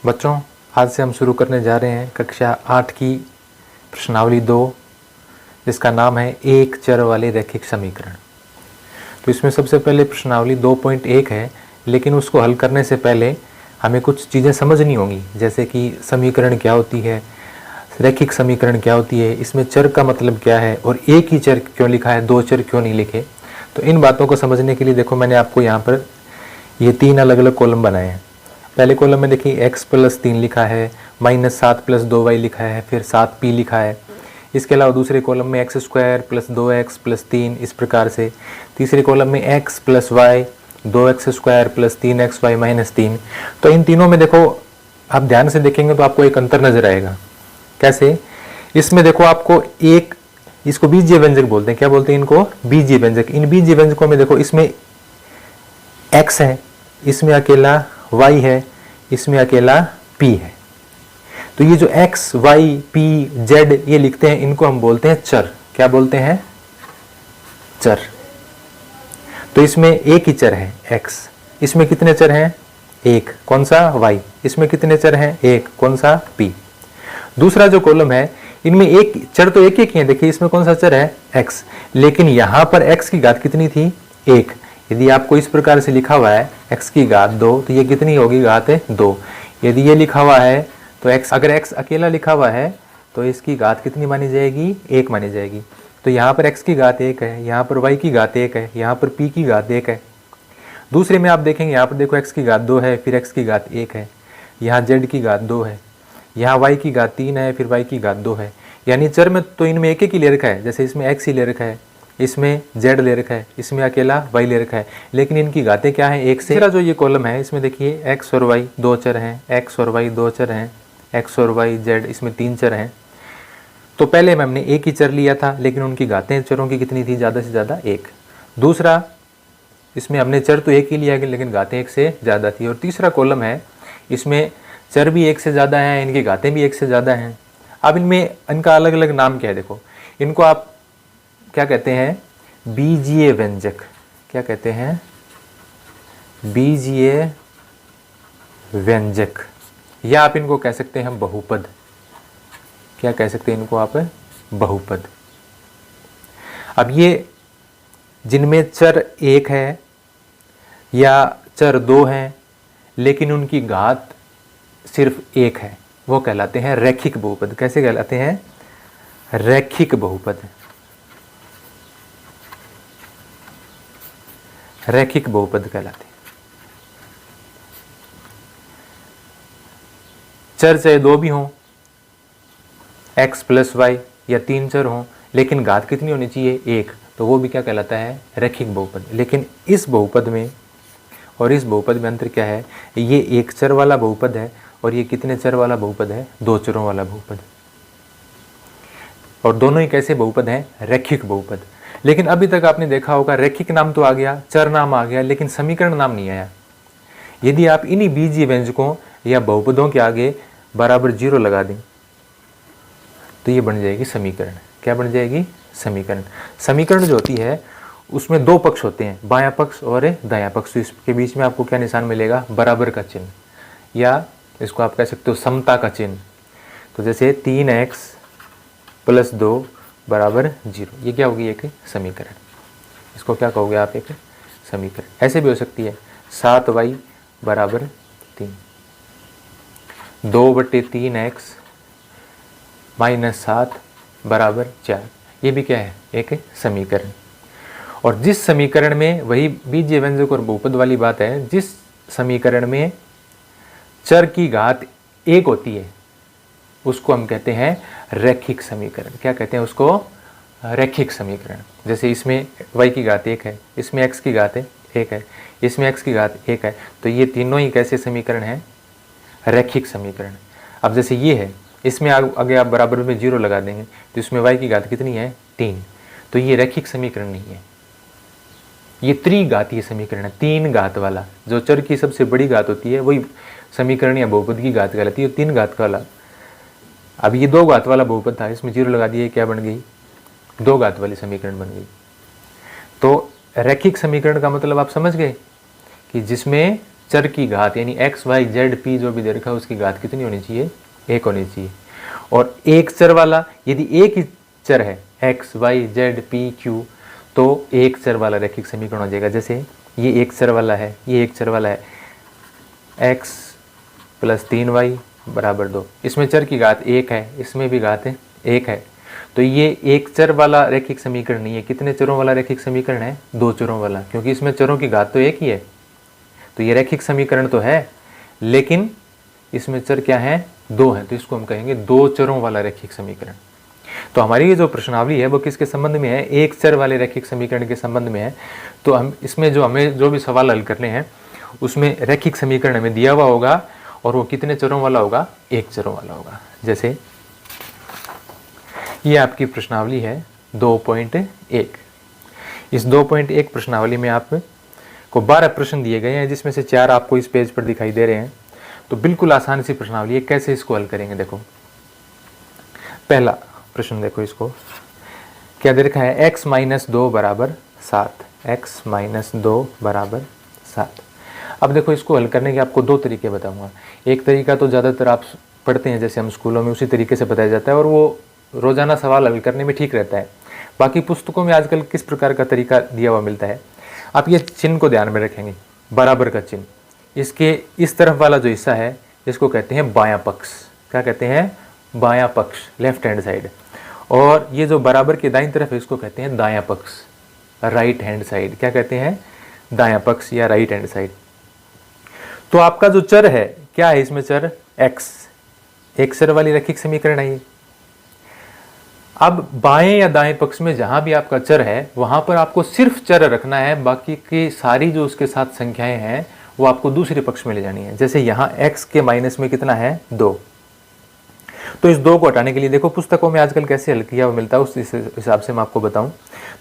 बच्चों, आज से हम शुरू करने जा रहे हैं कक्षा 8 की प्रश्नावली 2, जिसका नाम है एक चर वाले रैखिक समीकरण। तो इसमें सबसे पहले प्रश्नावली 2.1 है, लेकिन उसको हल करने से पहले हमें कुछ चीज़ें समझनी होंगी, जैसे कि समीकरण क्या होती है, रैखिक समीकरण क्या होती है, इसमें चर का मतलब क्या है और एक ही चर क्यों लिखा है, दो चर क्यों नहीं लिखे। तो इन बातों को समझने के लिए देखो, मैंने आपको यहाँ पर ये 3 अलग अलग कॉलम बनाए हैं। पहले कॉलम में देखिए x + 3 लिखा है, -7 + 2y लिखा है, फिर 7p लिखा है। इसके अलावा दूसरे कॉलम में x² + 2x + 3 इस प्रकार से। तीसरे कॉलम में x + y 2x² + 3xy - 3। तो इन तीनों में देखो, आप ध्यान से देखेंगे तो आपको एक अंतर नजर आएगा। कैसे? इसमें देखो आपको एक, इसको बीजीय व्यंजक बोलते हैं। क्या बोलते हैं इनको? बीजीय व्यंजक। इन बीजीय व्यंजकों में देखो, इसमें x है, इसमें अकेला y है, इसमें अकेला p है। तो ये जो x, y, p, z ये लिखते हैं, इनको हम बोलते हैं चर। क्या बोलते हैं? चर। तो इसमें एक ही चर है x। इसमें कितने चर हैं? एक। कौन सा? y। इसमें कितने चर हैं? एक। कौन सा? p। दूसरा जो कॉलम है, इनमें एक चर तो एक ही है। देखिए इसमें कौन सा चर है? x। लेकिन यहां पर x की घात कितनी थी? एक। यदि आपको इस प्रकार से लिखा हुआ है x की घात 2, तो ये कितनी होगी? घात 2। यदि ये लिखा हुआ है तो x, अगर x अकेला लिखा हुआ है तो इसकी घात कितनी मानी जाएगी? 1 मानी जाएगी। तो यहाँ पर x की घात 1 है, यहाँ पर y की घात 1 है, यहाँ पर p की घात 1 है। दूसरे में आप देखेंगे, यहाँ पर देखो x की घात 2 है, फिर x की घात 1 है, यहाँ z की घात 2 है, यहाँ y की घात 3 है, फिर y की घात 2 है। यानी चर में तो इनमें एक ही ले रखा है। जैसे इसमें x ही ले रखा है, इसमें z ले रखा है, इसमें अकेला y ले रखा है, लेकिन इनकी घातें क्या हैं? 1 से। जो ये कॉलम है, इसमें देखिए x और y दो चर हैं, x और y दो चर हैं, x और y z इसमें 3 चर हैं। तो पहले में हमने एक ही चर लिया था, लेकिन उनकी घातें चरों की कितनी थी? ज़्यादा से ज़्यादा 1। दूसरा, इसमें हमने चर तो एक ही लिया, लेकिन घातें 1 से ज़्यादा थी। और तीसरा कॉलम है, इसमें चर भी 1 से ज़्यादा हैं, इनकी घातें भी 1 से ज़्यादा हैं। अब इनमें इनका अलग अलग नाम क्या है? देखो, इनको आप क्या कहते हैं? बीजीय व्यंजक। क्या कहते हैं? बीजीय व्यंजक। या आप इनको कह सकते हैं बहुपद। क्या कह सकते हैं इनको आप? बहुपद। अब ये जिनमें चर 1 है या चर 2 हैं, लेकिन उनकी घात सिर्फ 1 है, वो कहलाते हैं रैखिक बहुपद। कैसे कहलाते हैं? रैखिक बहुपद। रैखिक बहुपद कहलाते हैं। चर चाहे 2 भी हों, x + y, या 3 चर हों, लेकिन घात कितनी होनी चाहिए? 1, तो वो भी क्या कहलाता है? रैखिक बहुपद। लेकिन इस बहुपद में और इस बहुपद में अंतर क्या है? ये एक चर वाला बहुपद है, और ये कितने चर वाला बहुपद है? 2 चरों वाला बहुपद। और दोनों ही कैसे बहुपद हैं? रैखिक बहुपद। लेकिन अभी तक आपने देखा होगा, रैखिक नाम तो आ गया, चर नाम आ गया, लेकिन समीकरण नाम नहीं आया। यदि आप इन्हीं बीजीय व्यंजकों या बहुपदों के आगे बराबर 0 लगा दें, तो ये बन जाएगी समीकरण। क्या बन जाएगी? समीकरण। समीकरण जो होती है, उसमें 2 पक्ष होते हैं, बायां पक्ष और दायां पक्ष। तो इसके बीच में आपको क्या निशान मिलेगा? बराबर का चिन्ह, या इसको आप कह सकते हो समता का चिन्ह। तो जैसे 3x + 2 = 0, ये क्या होगी? एक समीकरण। इसको क्या कहोगे आप? एक समीकरण। ऐसे भी हो सकती है 7y = 3, 2/3x - 7 = 4, ये भी क्या है? एक समीकरण। और जिस समीकरण में, वही बीजीय व्यंजक और बहुपद वाली बात है, जिस समीकरण में चर की घात 1 होती है, उसको हम कहते हैं रैखिक समीकरण। क्या कहते हैं उसको? रैखिक समीकरण। जैसे इसमें y की घात 1 है, इसमें x की घात 1 है, इसमें x की घात 1 है, तो ये तीनों ही कैसे समीकरण हैं? रैखिक समीकरण। अब जैसे ये है, इसमें आगे आप बराबर में 0 लगा देंगे, तो इसमें y की घात कितनी है? 3, तो ये रैखिक समीकरण नहीं है, ये त्रिघातीय समीकरण है। 3 घात वाला, जो चर की सबसे बड़ी घात होती है वही समीकरण या बहुपद की घात कहलाती है। 3 घात वाला, अब ये 2 घात वाला बहुपद था, इसमें 0 लगा दिए, क्या बन गई? 2 घात वाली समीकरण बन गई। तो रैखिक समीकरण का मतलब आप समझ गए कि जिसमें चर की घात यानी एक्स वाई जेड पी जो भी दे रखा है उसकी घात कितनी होनी चाहिए, 1 होनी चाहिए। और एक चर वाला, यदि एक ही चर है X Y Z P Q, तो एक चर वाला रैखिक समीकरण हो जाएगा। जैसे ये एक चर वाला है, ये एक चर वाला है, x प्लस 3y बराबर 2। इसमें चर की घात 1 है, इसमें भी घात 1 है, तो ये एक चर वाला रैखिक समीकरण नहीं है। कितने चरों वाला रैखिक समीकरण है, 2 चरों वाला, क्योंकि इसमें चरों की घात तो 1 ही है। तो ये रैखिक समीकरण तो है, लेकिन इसमें चर क्या है, 2 है, तो इसको हम कहेंगे 2 चरों वाला रैखिक समीकरण। तो हमारी ये जो प्रश्नावली है वो किसके संबंध में है, एक चर वाले रैखिक समीकरण के संबंध में है। तो हम इसमें हमें जो भी सवाल हल करने हैं उसमें रैखिक समीकरण हमें दिया हुआ होगा, और वो कितने चरों वाला होगा, एक चरों वाला होगा। जैसे ये आपकी प्रश्नावली है 2.1। इस 2.1 प्रश्नावली में आपको 12 प्रश्न दिए गए हैं, जिसमें से 4 आपको इस पेज पर दिखाई दे रहे हैं। तो बिल्कुल आसान सी प्रश्नावली है, कैसे इसको हल करेंगे। देखो पहला प्रश्न देखो, इसको क्या दे रखा है, x माइनस 2 बराबर 7, x माइनस 2 बराबर 7। अब देखो इसको हल करने के आपको 2 तरीके बताऊंगा। एक तरीका तो ज़्यादातर आप पढ़ते हैं, जैसे हम स्कूलों में उसी तरीके से बताया जाता है, और वो रोज़ाना सवाल हल करने में ठीक रहता है। बाकी पुस्तकों में आजकल किस प्रकार का तरीका दिया हुआ मिलता है, आप ये चिन्ह को ध्यान में रखेंगे, बराबर का चिन्ह। इसके इस तरफ वाला जो हिस्सा है इसको कहते हैं बायां पक्ष। क्या कहते हैं, बायां पक्ष, लेफ्ट हैंड साइड। और ये जो बराबर के दाईं तरफ है इसको कहते हैं दायां पक्ष, राइट हैंड साइड। क्या कहते हैं, दायां पक्ष या राइट हैंड साइड। तो आपका जो चर है क्या है, इसमें चर x, एक चर वाली रैखिक समीकरण है ये। अब बाएं या दाएं पक्ष में जहां भी आपका चर है वहां पर आपको सिर्फ चर रखना है, बाकी की सारी जो उसके साथ संख्याएं हैं वो आपको दूसरे पक्ष में ले जानी है। जैसे यहां x के माइनस में कितना है, 2, तो इस 2 को हटाने के लिए देखो पुस्तकों में आजकल कैसे हल किया हुआ मिलता है, उस हिसाब से मैं आपको बताऊं।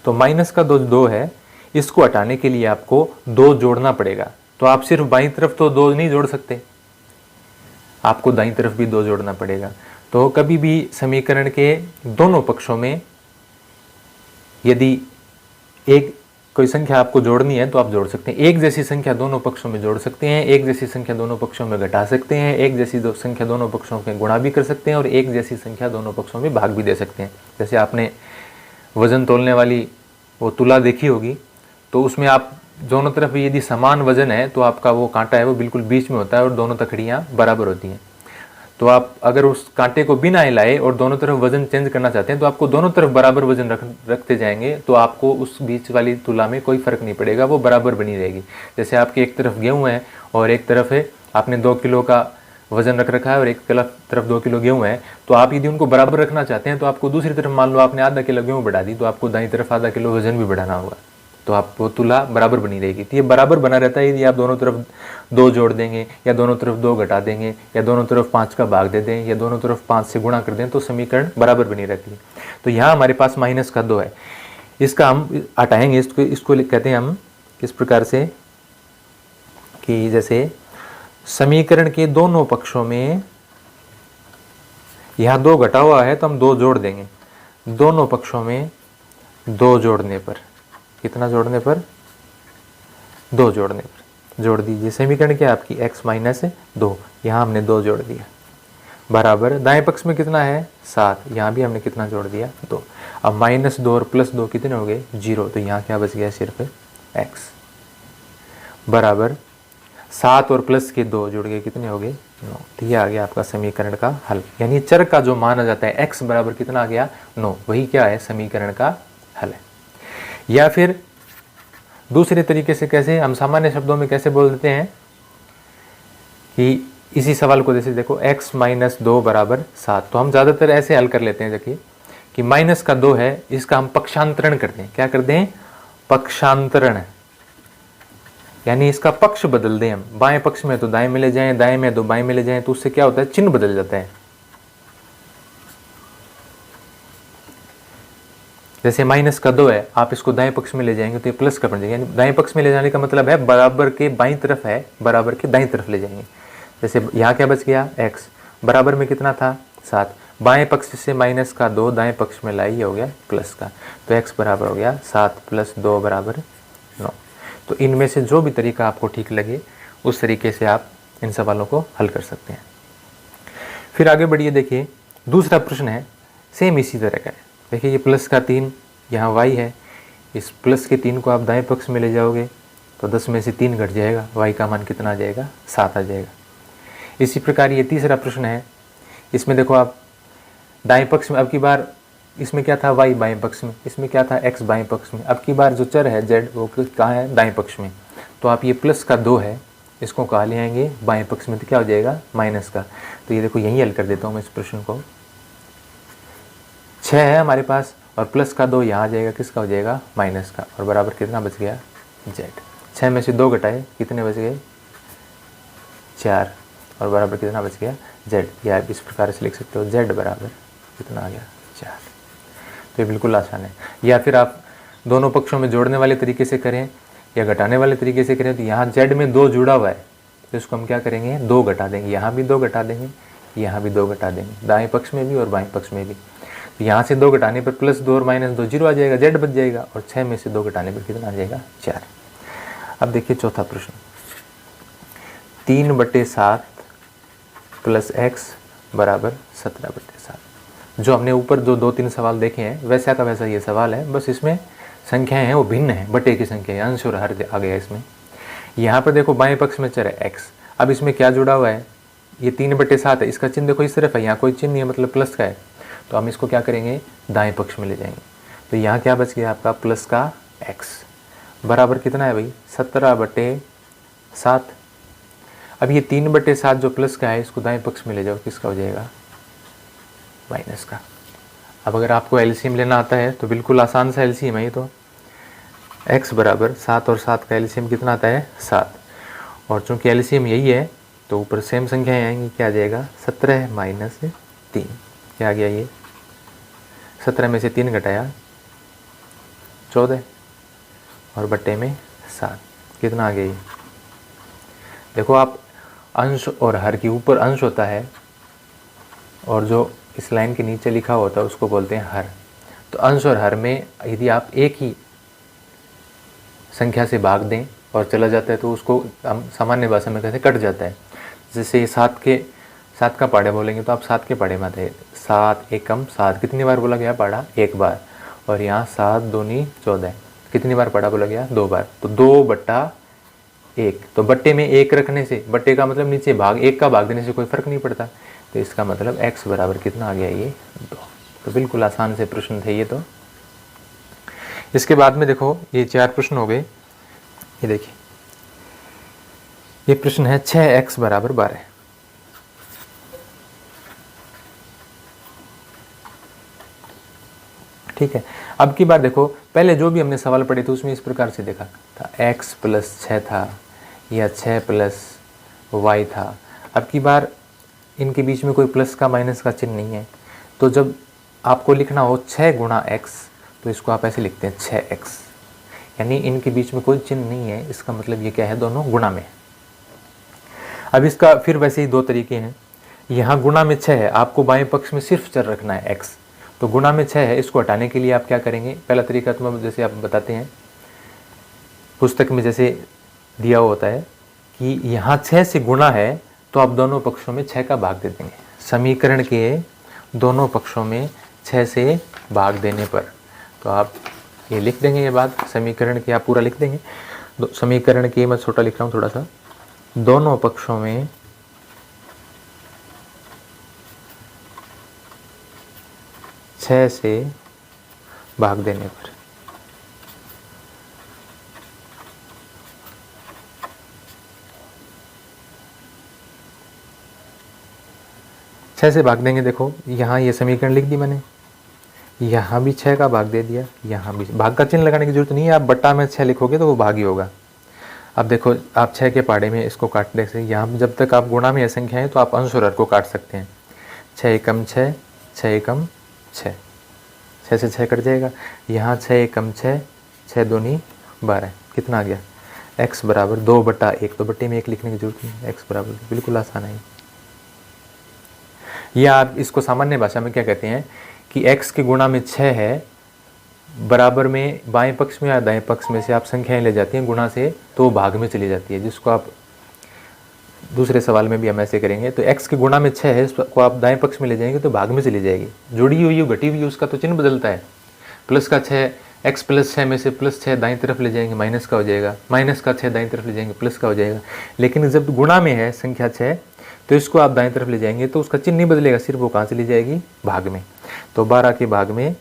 तो माइनस का 2 है, इसको हटाने के लिए आपको 2 जोड़ना पड़ेगा। तो आप सिर्फ बाईं तरफ तो 2 नहीं जोड़ सकते, आपको दाईं तरफ भी 2 जोड़ना पड़ेगा। तो कभी भी समीकरण के दोनों पक्षों में यदि एक कोई संख्या आपको जोड़नी है तो आप जोड़ सकते हैं। एक जैसी संख्या दोनों पक्षों में जोड़ सकते हैं, एक जैसी संख्या दोनों पक्षों में घटा सकते हैं, एक जैसी संख्या दोनों पक्षों में गुणा भी कर सकते हैं, और एक जैसी संख्या दोनों पक्षों में भाग भी दे सकते हैं। जैसे आपने वजन तोलने वाली वो तुला देखी होगी, तो उसमें आप दोनों तरफ यदि समान वजन है तो आपका वो कांटा है वो बिल्कुल बीच में होता है और दोनों तकड़ियाँ बराबर होती हैं। तो आप अगर उस कांटे को बिना हिलाए और दोनों तरफ वजन चेंज करना चाहते हैं तो आपको दोनों तरफ बराबर वजन रखते जाएंगे, तो आपको उस बीच वाली तुला में कोई फर्क नहीं पड़ेगा, वो बराबर बनी रहेगी। जैसे आपकी एक तरफ गेहूं है और एक तरफ है आपने 2 किलो का वजन रख रखा है और एक तरफ 2 किलो गेहूं है, तो आप यदि उनको बराबर रखना चाहते हैं तो आपको दूसरी तरफ मान लो आपने आधा किलो गेहूं बढ़ा दी, तो आपको दाईं तरफ आधा किलो वजन भी बढ़ाना होगा, तो आपको तुला बराबर बनी रहेगी। तो ये बराबर बना रहता है यदि आप दोनों तरफ 2 जोड़ देंगे, या दोनों तरफ 2 घटा देंगे, या दोनों तरफ 5 का भाग दे दें, या दोनों तरफ 5 से गुणा कर दें, तो समीकरण बराबर बनी रहती है। तो यहाँ हमारे पास माइनस का 2 है, इसका हम हटाएंगे, इसको कहते हैं हम किस प्रकार से, कि जैसे समीकरण के दोनों पक्षों में यहाँ 2 घटा हुआ है तो हम 2 जोड़ देंगे, दोनों पक्षों में 2 जोड़ने पर, कितना जोड़ने पर, 2 जोड़ने पर जोड़ दीजिए। समीकरण क्या है आपकी, x माइनस 2, यहाँ हमने 2 जोड़ दिया, बराबर दाएं पक्ष में कितना है 7, यहाँ भी हमने कितना जोड़ दिया 2। अब -2 और +2 कितने हो गए 0, तो यहाँ क्या बच गया सिर्फ x, बराबर 7 और प्लस के 2 जुड़ गए कितने हो गए 9। तो ये आ गया आपका समीकरण का हल, यानी चर का जो मान आ जाता है x बराबर कितना आ गया 9, वही क्या है समीकरण का हल है। या फिर दूसरे तरीके से कैसे, हम सामान्य शब्दों में कैसे बोल देते हैं कि इसी सवाल को जैसे देखो x माइनस 2 बराबर 7, तो हम ज़्यादातर ऐसे हल कर लेते हैं देखिए कि माइनस का 2 है, इसका हम पक्षांतरण करते हैं। क्या करते हैं, पक्षांतरण, यानी इसका पक्ष बदल दें हम, बाएं पक्ष में तो दाएं में ले जाएं, दाएं में तो बाएं में ले जाएं, तो उससे क्या होता है चिन्ह बदल जाता है। जैसे माइनस का 2 है, आप इसको दाएं पक्ष में ले जाएंगे तो ये प्लस का बन जाएगा, यानी दाएं पक्ष में ले जाने का मतलब है बराबर के बाईं तरफ है, बराबर के दाईं तरफ ले जाएंगे। जैसे यहाँ क्या बच गया x, बराबर में कितना था 7, बाएं पक्ष से माइनस का 2 दाएं पक्ष में लाई, ये हो गया प्लस का, तो x बराबर हो गया 7 + 2 बराबर 9। तो इनमें से जो भी तरीका आपको ठीक लगे उस तरीके से आप इन सवालों को हल कर सकते हैं। फिर आगे बढ़िए, देखिए दूसरा प्रश्न है सेम इसी तरह का है। देखिए ये प्लस का 3 यहाँ y है, इस प्लस के 3 को आप दाएं पक्ष में ले जाओगे तो 10 में से 3 घट जाएगा, y का मान कितना आ जाएगा, 7 आ जाएगा। इसी प्रकार ये तीसरा प्रश्न है, इसमें देखो आप दाएं पक्ष में, अब की बार इसमें क्या था y बाएं पक्ष में, इसमें क्या था x बाएं पक्ष में, अब की बार जो चर है z वो कहाँ है, दाएं पक्ष में। तो आप ये प्लस का 2 है, इसको कहाँ ले आएंगे, बाएं पक्ष में, तो क्या हो जाएगा, माइनस का। तो ये देखो यहीं हल कर देता हूँ मैं इस प्रश्न को। 6 है हमारे पास और प्लस का 2 यहाँ आ जाएगा, किसका हो जाएगा, माइनस का, और बराबर कितना बच गया, z। 6 में से 2 घटाए, कितने बच गए, 4, और बराबर कितना बच गया, z। या आप इस प्रकार से लिख सकते हो z बराबर कितना आ गया, 4। तो ये बिल्कुल आसान है। या फिर आप दोनों पक्षों में जोड़ने वाले तरीके से करें या घटाने वाले तरीके से करें, तो यहाँ z में 2 जुड़ा हुआ है तो इसको हम क्या करेंगे, 2 घटा देंगे, यहाँ भी 2 घटा देंगे, यहाँ भी 2 घटा देंगे, दाएं पक्ष में भी और बाएं पक्ष में भी। तो यहाँ से 2 घटाने पर प्लस 2 और माइनस 2 0 आ जाएगा, z बच जाएगा, और 6 में से 2 घटाने पर कितना आ जाएगा, 4। अब देखिए चौथा प्रश्न, 3/7 प्लस x बराबर 17/7। जो हमने ऊपर जो 2-3 सवाल देखे हैं वैसा का वैसा ये सवाल है, बस इसमें संख्याएं हैं वो भिन्न है, बटे की संख्या है, अंश और हर आ गया इसमें। यहाँ पर देखो बाएं पक्ष में चर है x, अब इसमें क्या जुड़ा हुआ है, ये 3/7 है, इसका चिन्ह देखो इस तरफ है, यहाँ कोई चिन्ह नहीं है, मतलब प्लस का है, तो हम इसको क्या करेंगे, दाएं पक्ष में ले जाएंगे। तो यहाँ क्या बच गया आपका, प्लस का x बराबर कितना है भाई, 17/7। अब ये 3/7 जो प्लस का है इसको दाएं पक्ष में ले जाओ, किसका हो जाएगा, माइनस का। अब अगर आपको एलसीएम लेना आता है तो बिल्कुल आसान सा एलसीएम है ये तो, x बराबर 7 और 7 का एलसीएम कितना आता है, 7, और चूंकि एलसीएम यही है तो ऊपर सेम संख्याएं आएंगी, क्या आ जाएगा, 17 माइनस 3, क्या आ गया ये, 17 में से 3 घटाया 14, और बट्टे में 7, कितना आ गया ये। देखो आप अंश और हर के ऊपर अंश होता है और जो इस लाइन के नीचे लिखा होता है उसको बोलते हैं हर। तो अंश और हर में यदि आप एक ही संख्या से भाग दें और चला जाता है तो उसको हम सामान्य भाषा में कहते हैं कट जाता है। जैसे 7 का पाढ़ा बोलेंगे तो आप 7 के पाढ़े में आते हैं, 7 एकम 7, कितनी बार बोला गया पाढ़ा, 1 बार, और यहाँ 7 दूनी 14, कितनी बार पाढ़ा बोला गया, 2 बार, तो 2/1। तो बट्टे में 1 रखने से, बट्टे का मतलब नीचे भाग 1 का भाग देने से कोई फर्क नहीं पड़ता, तो इसका मतलब x बराबर कितना आ गया, ये 2। तो बिल्कुल आसान से प्रश्न थे ये तो। इसके बाद में देखो ये 4 प्रश्न हो गए। ये देखिए ये प्रश्न है 6x बराबर 12। ठीक है, अब की बार देखो पहले जो भी हमने सवाल पढ़े थे उसमें इस प्रकार से देखा था, x + 6 था या 6 + y था। अब की बार इनके बीच में कोई प्लस का माइनस का चिन्ह नहीं है, तो जब आपको लिखना हो 6 × x तो इसको आप ऐसे लिखते हैं 6x, यानी इनके बीच में कोई चिन्ह नहीं है, इसका मतलब ये क्या है, दोनों गुणा में। अब इसका फिर वैसे ही 2 तरीके हैं, यहाँ गुणा में 6 है, आपको बाएं पक्ष में सिर्फ चर रखना है x, तो गुणा में 6 है, इसको हटाने के लिए आप क्या करेंगे, पहला तरीका तो जैसे आप बताते हैं पुस्तक में जैसे दिया होता है कि यहाँ 6 से गुणा है तो आप दोनों पक्षों में 6 का भाग दे देंगे। समीकरण के दोनों पक्षों में 6 से भाग देने पर, तो आप ये लिख देंगे, ये बात समीकरण के आप पूरा लिख देंगे। समीकरण के मैं छोटा लिख रहा हूँ थोड़ा सा, दोनों पक्षों में 6 से भाग देने पर, से भाग देंगे। देखो यहाँ ये समीकरण लिख दी मैंने, यहाँ भी 6 का भाग दे दिया, यहाँ भी भाग का चिन्ह लगाने की जरूरत नहीं है, आप बट्टा में 6 लिखोगे तो वो भाग ही होगा। अब देखो आप 6 के पाढ़े में इसको काट दे, यहाँ जब तक आप गुणा में असंख्या है तो आप अंश और हर को काट सकते हैं। 6 एकम 6, 6 एकम 6, 6 से 6 कट जाएगा, यहाँ 6 एकम 6, 6 दूनी 12, कितना आ गया, x बराबर 2/1, तो बट्टे में 1 लिखने की जरूरत नहीं, x बराबर, बिल्कुल आसान है। या आप इसको सामान्य भाषा में क्या कहते हैं कि x के गुणा में 6 है, बराबर में बाएं पक्ष में या दाएं पक्ष में से आप संख्याएं ले जाती हैं गुणा से तो भाग में चली जाती है, जिसको आप दूसरे सवाल में भी हम ऐसे करेंगे। तो x के गुणा में 6 है, इसको आप दाएं पक्ष में ले जाएंगे तो भाग में चली जाएगी। जुड़ी हुई घटी हुई उसका तो चिन्ह बदलता है। प्लस का 6, x प्लस 6 में से प्लस 6 दाईं तरफ ले जाएंगे माइनस का हो जाएगा, माइनस का 6 दाईं तरफ ले जाएंगे प्लस का हो जाएगा। लेकिन जब गुणा में है संख्या 6 तो इसको आप दाईं तरफ ले जाएंगे तो उसका चिन्ह नहीं बदलेगा, सिर्फ वो कहाँ चली जाएगी, भाग में। तो 12 के भाग में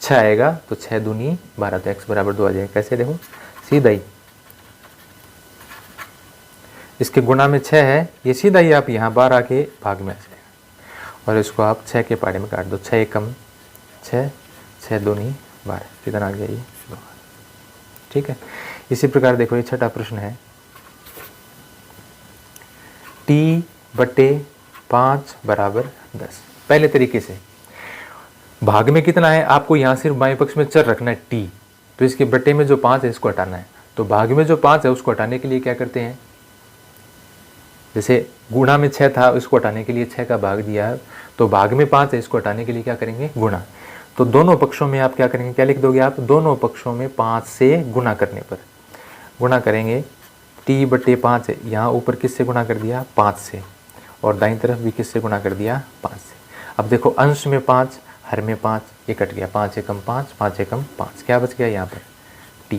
6 आएगा तो 6 दूनी 12, तो x बराबर 2 आ जाएगा। कैसे देखो, सीधा ही इसके गुणा में 6 है, ये सीधा ही आप यहाँ 12 के भाग में आ जाएगा। और इसको आप 6 के पाड़े में काट दो, 6 एकम 6, 6 दूनी 12, कितना आ गया ये 2। ठीक है। इसी प्रकार देखो ये छठा प्रश्न है, t/5 बराबर 10। पहले तरीके से भाग में कितना है, आपको यहाँ सिर्फ बाएं पक्ष में चर रखना है t, तो इसके बटे में जो 5 है इसको हटाना है। तो भाग में जो 5 है उसको हटाने के लिए क्या करते हैं, जैसे गुणा में 6 था, इसको हटाने के लिए 6 का भाग दिया है, तो भाग में 5 है, इसको हटाने के लिए क्या करेंगे, गुणा। तो दोनों पक्षों में आप क्या करेंगे, क्या लिख दोगे आप, दोनों पक्षों में 5 से गुणा करने पर गुणा करेंगे। t/5 है, यहाँ ऊपर किससे गुणा कर दिया, 5 से, और दाईं तरफ भी किससे गुणा कर दिया, 5 से। अब देखो अंश में 5, हर में 5, ये कट गया, 5 एकम 5, 5 एकम 5, क्या बच गया यहाँ पर t,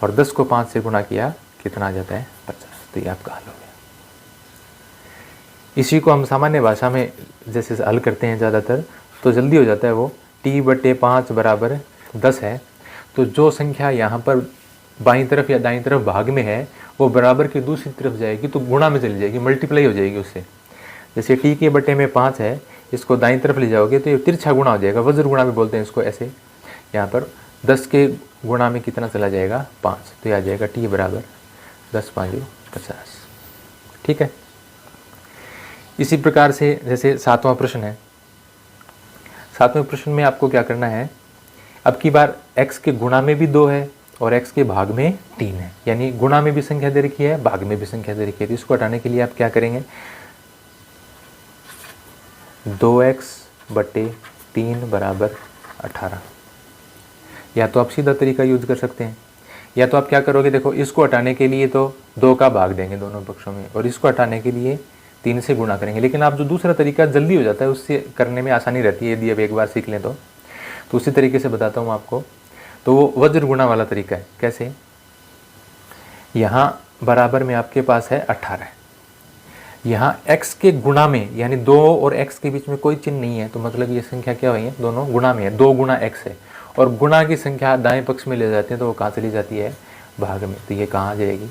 और 10 को 5 से गुणा किया, कितना आ जाता है, 50। तो ये आपका हल हो गया। इसी को हम सामान्य भाषा में जैसे हल करते हैं ज़्यादातर, तो जल्दी हो जाता है वो। t/5 बराबर 10 है, तो जो संख्या यहाँ पर बाईं तरफ या दाईं तरफ भाग में है वो बराबर की दूसरी तरफ जाएगी तो गुणा में चली जाएगी, मल्टीप्लाई हो जाएगी उससे। जैसे t के बटे में 5 है, इसको दाईं तरफ ले जाओगे तो ये तिरछा गुणा हो जाएगा, वज्र गुणा भी बोलते हैं इसको ऐसे। यहाँ पर 10 के गुणा में कितना चला जाएगा, 5, तो ये आ जाएगा t बराबर 10 5 50। ठीक है। इसी प्रकार से जैसे 7वां प्रश्न है, 7वें प्रश्न में आपको क्या करना है, अब की बार x के गुणा में भी 2 है और x के भाग में 3 है, यानी गुणा में भी संख्या दे रखी है, भाग में भी संख्या दे रखी है। तो इसको हटाने के लिए आप क्या करेंगे, 2x/3 बराबर 18। या तो आप सीधा तरीका यूज कर सकते हैं, या तो आप क्या करोगे, देखो इसको हटाने के लिए तो 2 का भाग देंगे दोनों पक्षों में, और इसको हटाने के लिए 3 से गुणा करेंगे। लेकिन आप जो दूसरा तरीका जल्दी हो जाता है उससे करने में आसानी रहती है, यदि अब एक बार सीख लें तो उसी तरीके से बताता हूँ आपको। तो वो वज्र गुणा वाला तरीका है। कैसे, यहाँ बराबर में आपके पास है 18, यहाँ x के गुणा में, यानी 2 और x के बीच में कोई चिन्ह नहीं है, तो मतलब ये संख्या क्या हुई है, दोनों गुणा में है, 2 गुणा x है, और गुणा की संख्या दाएं पक्ष में ले जाते हैं तो वो कहाँ चली जाती है, भाग में। तो ये कहाँ आ जाएगी,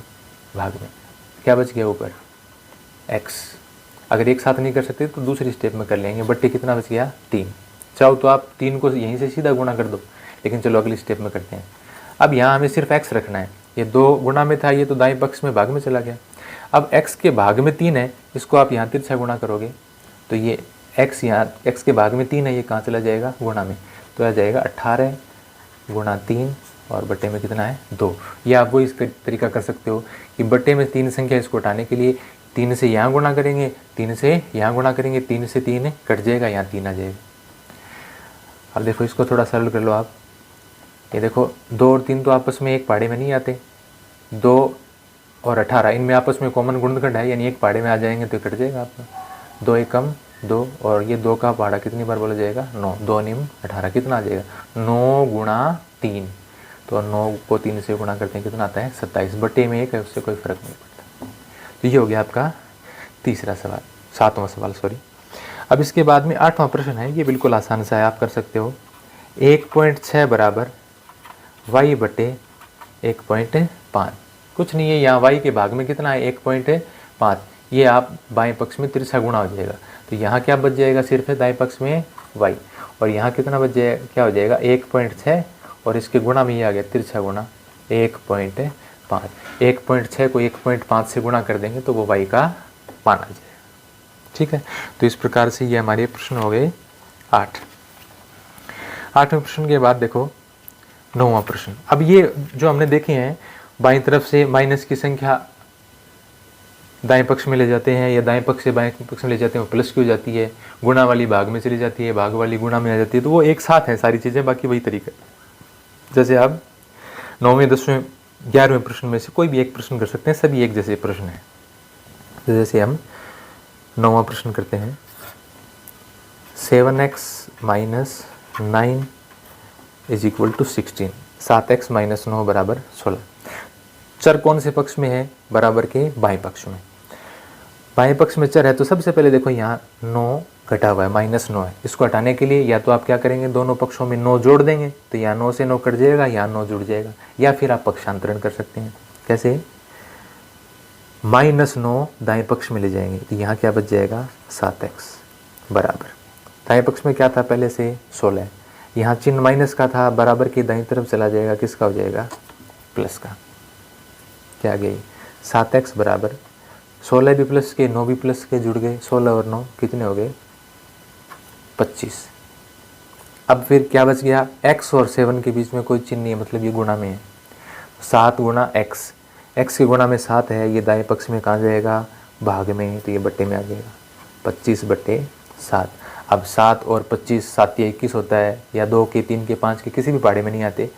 भाग में। क्या बच गया ऊपर, x। अगर एक साथ नहीं कर सकते तो दूसरी स्टेप में कर लेंगे, बट्टे कितना बच गया, 3। चाहो तो आप 3 को यहीं से सीधा गुणा कर दो, लेकिन चलो अगली स्टेप में करते हैं। अब यहाँ हमें सिर्फ x रखना है, ये 2 गुणा में था, ये तो दाएं पक्ष में भाग में चला गया। अब x के भाग में 3 है, इसको आप यहाँ तिरछा गुणा करोगे तो ये x, यहाँ x के भाग में 3 है, ये कहाँ चला जाएगा, गुणा में। तो आ जाएगा 18 गुणा 3 और बट्टे में कितना है, 2। या आप वो इस तरीका कर सकते हो कि बट्टे में 3 संख्या, इसको हटाने के लिए 3 से यहाँ गुणा करेंगे, 3 से यहाँ गुणा करेंगे, 3 से 3 कट जाएगा, यहाँ 3 आ जाएगा। अब देखो इसको थोड़ा सरल कर लो आप। ये देखो 2 और 3 तो आपस में एक पाड़े में नहीं आते, 2 और 18 इनमें आपस में कॉमन गुणनखंड है, यानी एक पाड़े में आ जाएंगे तो कट जाएगा आपका। 2 एकम 2, और ये 2 का पाड़ा कितनी बार बोला जाएगा, 9। 2 निम 18, कितना आ जाएगा, 9 गुणा 3। तो 9 को 3 से गुणा करते हैं, कितना आता है, 27। बटे में 1 है, उससे कोई फर्क नहीं पड़ता। तो ये हो गया आपका तीसरा सवाल, 7वां सवाल सॉरी। अब इसके बाद में 8वां प्रश्न है, ये बिल्कुल आसान सा है, आप कर सकते हो। 1.6 बराबर y/1.5। कुछ नहीं है, यहाँ y के भाग में कितना है, 1.5। ये आप बाएं पक्ष में तिरछा गुणा हो जाएगा, तो यहाँ क्या बच जाएगा, सिर्फ है दाएं पक्ष में y, और यहाँ कितना बच जाएगा, क्या हो जाएगा, 1.6, और इसके गुणा में ये आ गया तिरछा गुणा 1.5। 1.6 को 1.5 से गुणा कर देंगे तो वो y का मान आ जाएगा। ठीक है। तो इस प्रकार से ये हमारे प्रश्न हो गए 8। 8वें प्रश्न के बाद देखो 9वां प्रश्न। अब ये जो हमने देखे हैं, बाईं तरफ से माइनस की संख्या दाएं पक्ष में ले जाते हैं, या दाएं पक्ष से बाएं पक्ष में ले जाते हैं, वो प्लस की हो जाती है, गुणा वाली भाग में चली जाती है, भाग वाली गुणा में आ जाती है, तो वो एक साथ है सारी चीज़ें, बाकी वही तरीका। जैसे आप 9वें 10वें 11वें प्रश्न में से कोई भी एक प्रश्न कर सकते हैं, सभी एक जैसे प्रश्न है। जैसे हम 9वां प्रश्न करते हैं, 7x minus 9 is equal to 16, 7x minus 9 बराबर 16। चर कौन से पक्ष में है? बराबर के बाएं पक्ष में। बाएं पक्ष में चर है तो सबसे पहले देखो यहाँ 9 घटा हुआ है, माइनस 9 है। इसको हटाने के लिए या तो आप क्या करेंगे, दोनों पक्षों में 9 जोड़ देंगे, तो यहाँ 9 से 9 कट जाएगा, यहाँ 9 जुड़ जाएगा। या फिर आप पक्षांतरण कर सकते हैं। कैसे? -9 दाएं पक्ष में ले जाएंगे तो यहाँ क्या बच जाएगा, 7x बराबर, दाएं पक्ष में क्या था पहले से 16, यहाँ चिन्ह माइनस का था, बराबर की दाईं तरफ चला जाएगा, किसका हो जाएगा, प्लस का। क्या आ गई, 7x बराबर 16 भी प्लस के 9 भी प्लस के जुड़ गए, 16 और 9 कितने हो गए, 25। अब फिर क्या बच गया, x और 7 के बीच में कोई चिन्ह नहीं है, मतलब ये गुणा में है, 7 गुणा x, x के गुणा में 7 है, ये दाएं पक्ष में कहाँ जाएगा, भाग में, तो ये बट्टे में आ जाएगा, 25/7। अब 7 और 25, 7 या 21 होता है, या 2 के 3 के 5 के किसी भी पहाड़े में नहीं आते,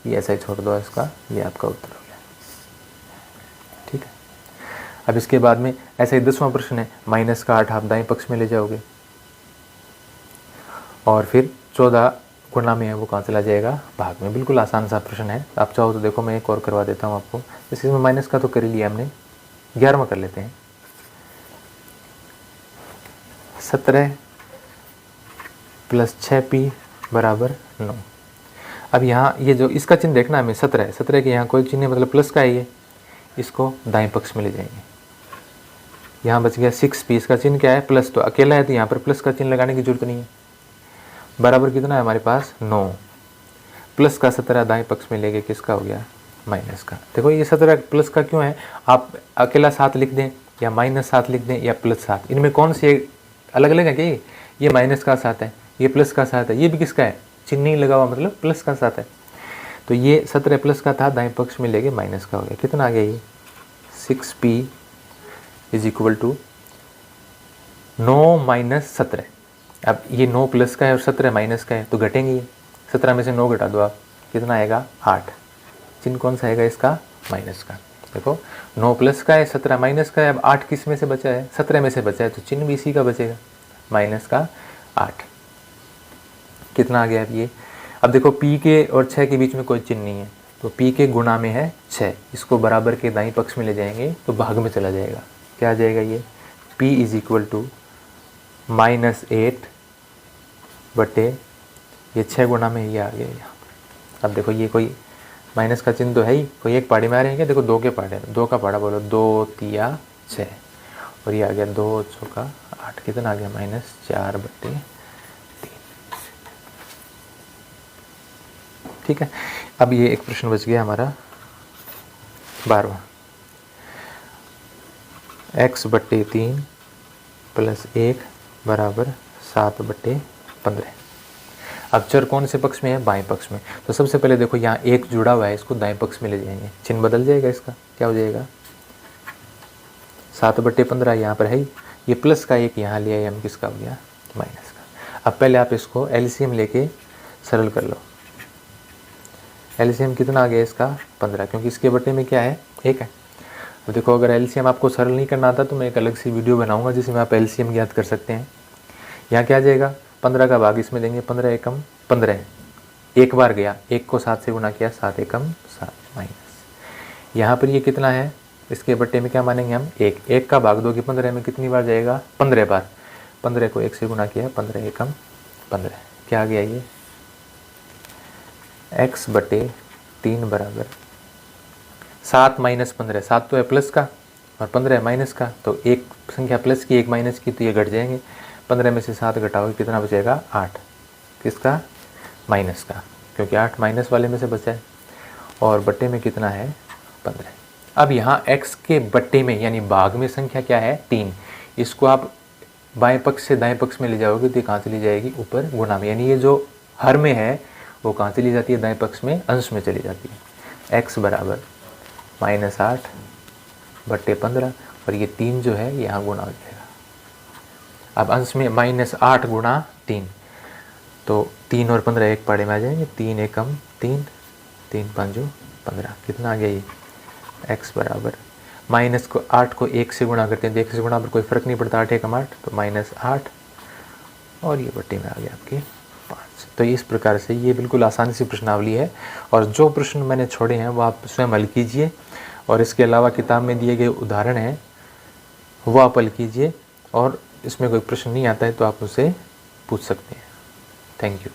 ये ऐसा ही छोड़ दो इसका, ये आपका उत्तर हो गया। ठीक है। अब इसके बाद में ऐसा ही 10वां प्रश्न है, माइनस का 8 आप दाएं पक्ष में ले जाओगे, और फिर 14 गुणा में है वो कहाँ चला जाएगा, भाग में। बिल्कुल आसान सा प्रश्न है, आप चाहो तो देखो मैं एक और करवा देता हूँ आपको। इसमें माइनस का तो कर ही लिया हमने, 11वां कर लेते हैं, 17 प्लस 6p बराबर 9। अब यहाँ ये जो इसका चिन्ह देखना हमें, 17 है, 17 के यहाँ कोई चिन्ह है, मतलब प्लस का है ये, इसको दाएं पक्ष में ले जाएंगे। यहाँ बच गया 6p, इसका चिन्ह क्या है, प्लस, तो अकेला है तो यहाँ पर प्लस का चिन्ह लगाने की जरूरत नहीं है। बराबर कितना है हमारे पास, 9, प्लस का 17 दाएं पक्ष में ले गए, किसका हो गया, माइनस का। देखो ये 17 प्लस का क्यों है, आप अकेला 7 लिख दें, या -7 लिख दें, या +7, इनमें कौन से अलग अलग है क्या, ये माइनस का 7 है, ये प्लस का 7 है, ये भी किसका है, चिन्ह नहीं लगा हुआ, मतलब प्लस का 7 है। तो ये 17 प्लस का था, दाएं पक्ष में ले गए, माइनस का हो गया। कितना आ गया ये, 6p is equal to 9 minus 17। अब ये 9 प्लस का है और 17 माइनस का है, तो घटेंगे ये, 17 में से 9 घटा दो आप, कितना आएगा, 8। चिन्ह कौन सा आएगा इसका, माइनस का। देखो 9 प्लस का है, 17 माइनस का है, अब 8 किस में से बचा है, 17 में से बचा है, तो चिन्ह भी इसी का बचेगा, माइनस का 8। कितना आ गया अब ये। अब देखो p के और 6 के बीच में कोई चिन्ह नहीं है, तो p के गुणा में है 6, इसको बराबर के दाईं पक्ष में ले जाएंगे तो भाग में चला जाएगा। क्या आ जाएगा ये, p इज इक्वल टू -8 बटे ये 6 गुणा में ये आ गया यहाँ पर। अब देखो ये कोई माइनस का चिन्ह तो है ही, कोई एक पहाड़ी में आ रहे हैं क्या, देखो 2 के पहाड़े, 2 का पहाड़ा बोलो, 2 3 6, और ये आ गया 2 4 8, कितना आ गया, -4/3। ठीक है। अब ये एक प्रश्न बच गया हमारा 12वां, x/3 + 1 बराबर 7/15। अब चर कौन से पक्ष में है, बाएं पक्ष में। तो सबसे पहले देखो यहाँ 1 जुड़ा हुआ है, इसको दाएं पक्ष में ले जाएंगे, चिन्ह बदल जाएगा इसका, क्या हो जाएगा, 7/15 यहाँ पर है ही, ये प्लस का 1 यहाँ ले आए हम, किसका हो गया, माइनस का। अब पहले आप इसको एलसीएम लेके सरल कर लो। एलसीएम कितना आ गया इसका, 15, क्योंकि इसके बटे में क्या है, 1 है। अब देखो अगर एलसीएम आपको सरल नहीं करना आता तो मैं एक अलग सी वीडियो बनाऊंगा जिसमें आप एलसीएम ज्ञात कर सकते हैं। यहाँ क्या आ जाएगा, 15 का भाग इसमें देंगे, 15 एकम 15, एक बार गया, 1 को 7 से गुना किया, 7 एकम 7 माइनस। यहाँ पर ये कितना है, इसके बट्टे में क्या मानेंगे हम, 1 का भाग दोगे 15 में कितनी बार जाएगा, 15 बार, 15 को 1 से गुना किया, 15 एकम 15। क्या आ गया ये, x/3 बराबर 7 माइनस 15, 7 तो है प्लस का और 15 है माइनस का, तो एक संख्या प्लस की 1 माइनस की, तो ये घट जाएंगे। 15 में से 7 घटाओगे कितना बचेगा, 8, किसका, माइनस का, क्योंकि 8 माइनस वाले में से बचा है, और बट्टे में कितना है, 15। अब यहाँ x के बट्टे में यानी भाग में संख्या क्या है, 3, इसको आप बाएं पक्ष से दाएं पक्ष में ले जाओगे तो कहाँ चली जाएगी, ऊपर गुणा में, यानी ये जो हर में है वो कहाँ चली जाती है, दाएं पक्ष में, अंश में चली जाती है। x बराबर -8/15, और ये 3 जो है यहाँ गुणा हो जाएगा। अब अंश में -8 गुणा 3, तो 3 और 15 एक पाड़े में आ जाएंगे, 3 एकम 3, 3 5 15, कितना आ गया ये, x बराबर माइनस को 8 को 1 से गुणा करते हैं, तो 1 से गुणा पर कोई फ़र्क नहीं पड़ता, 8 एकम 8, तो -8 और ये बट्टी में आ गया आपके 5। तो इस प्रकार से ये बिल्कुल आसानी से प्रश्नावली है, और जो प्रश्न मैंने छोड़े हैं वो आप स्वयं हल कीजिए, और इसके अलावा किताब में दिए गए उदाहरण हैं वो आप हल कीजिए, और इसमें कोई प्रश्न नहीं आता है तो आप उसे पूछ सकते हैं। Thank you.